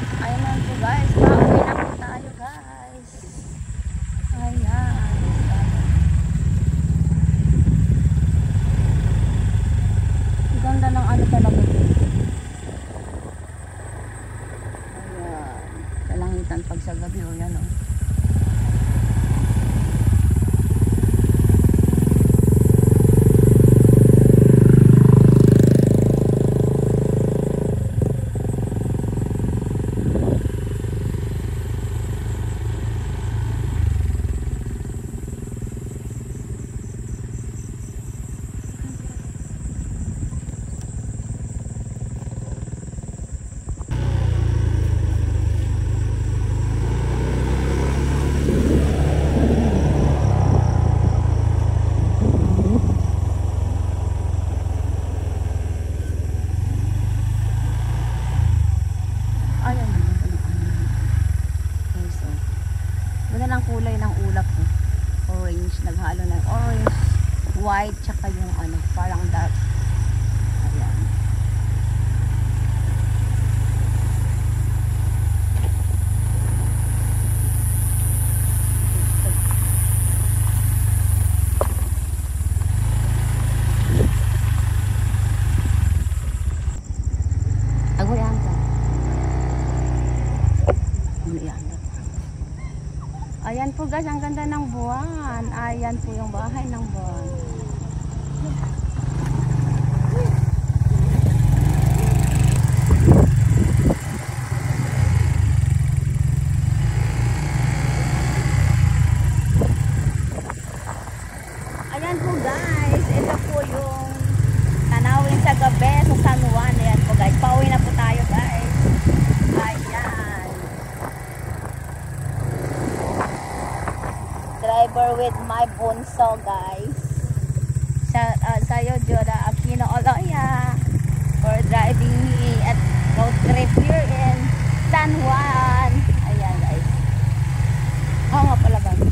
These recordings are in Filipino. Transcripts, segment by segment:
Ayan po guys, pauwi na po tayo guys. Ayan. Ganda ng ano talaga dito. Ayan. Kalangitan pag sa gabi o yan o. Kulay ng ulap ko. Orange, naghalo ng orange, white, tsaka yung ano, parang dark. Ayan. Agoyan ka. Ayan. Ayan po guys, ang ganda ng buwan. Ayan po yung bahay ng buwan. Ayan po guys, ito po yung tanawin sa gabi sa San Juan. Ayan po guys, pauwi na po tayo guys. Ayan. Driver with my bunso guys. Shout out sa'yo Joda Aquino Oloya for driving me at road trip here in San Juan. Ayan guys. Oo nga pala bagong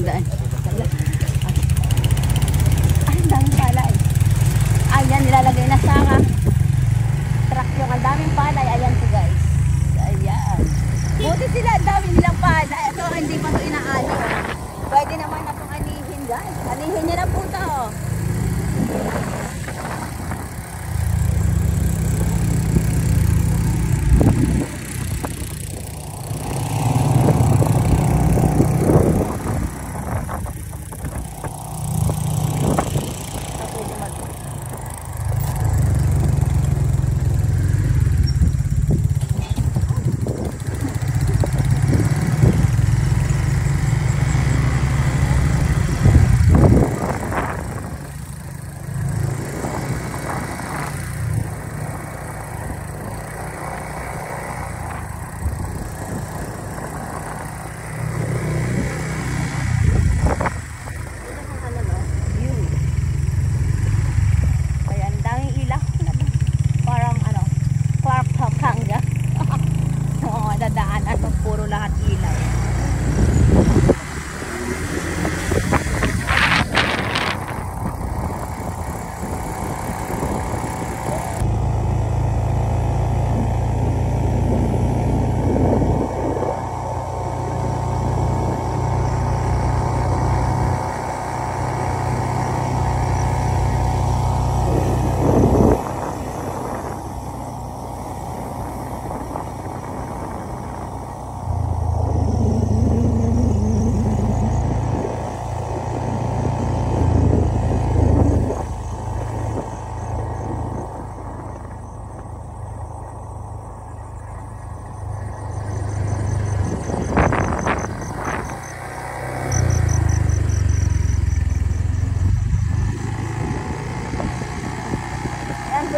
daan. Ay, dami pala eh. Ayan, nilalagay na sa truck yung ang daming palay. Ayan po guys. Ayan. Buti sila, dami nilang palay. Ito, hindi pa ito inaani. Pwede naman na itong anihin guys. Anihin niya na po ito.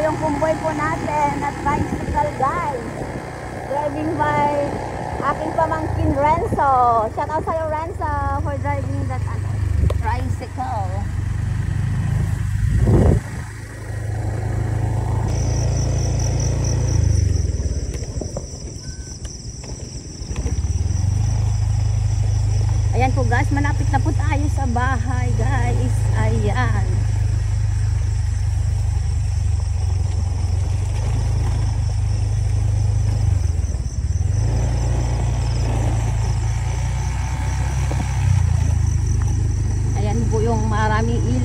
Yung kumboy po natin at tricycle guys, driving by aking pamangkin Renzo. Shout out sa'yo Renzo for driving that tricycle. Ayan po guys, malapit na po tayo sa bahay guys. Ayan.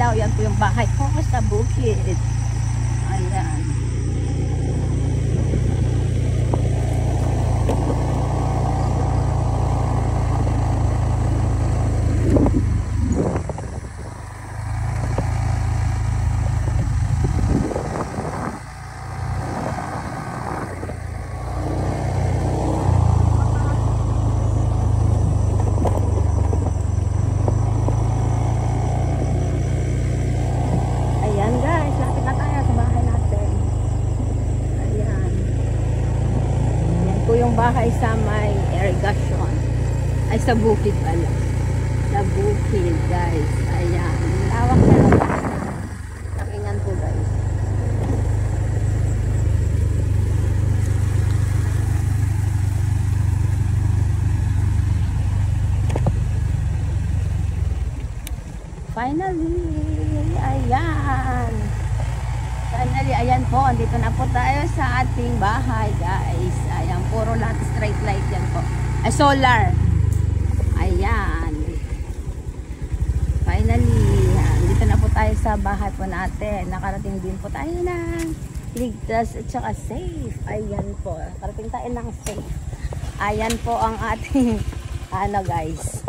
daw. Yan po yung bahay ko sa bukid. Ayan. Bahay sa may irrigation ay sa bukid pala, sa bukid guys. Ayan, lawak na lang takingan po guys. Finally, ayan. Finally, ayan po, andito na po tayo sa ating bahay guys. Ayan, puro lahat straight light yan po. Ay, solar. Ayan. Finally, andito na po tayo sa bahay po natin. Nakarating din po tayo ng ligtas at saka safe. Ayan po, nakarating tayo ng safe. Ayan po ang ating ano guys.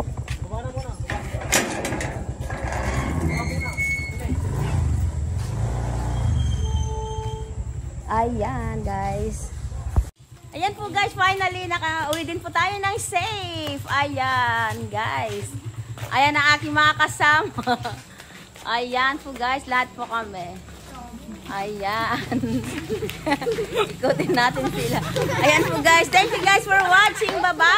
Ayan guys. Ayan po guys, finally nakauwi din po tayo ng safe. Ayan guys. Ayan ang aking mga kasama. Ayan po guys, lahat po kami. Ayan. Ikutin natin sila. Ayan po guys, thank you guys for watching. Bye bye.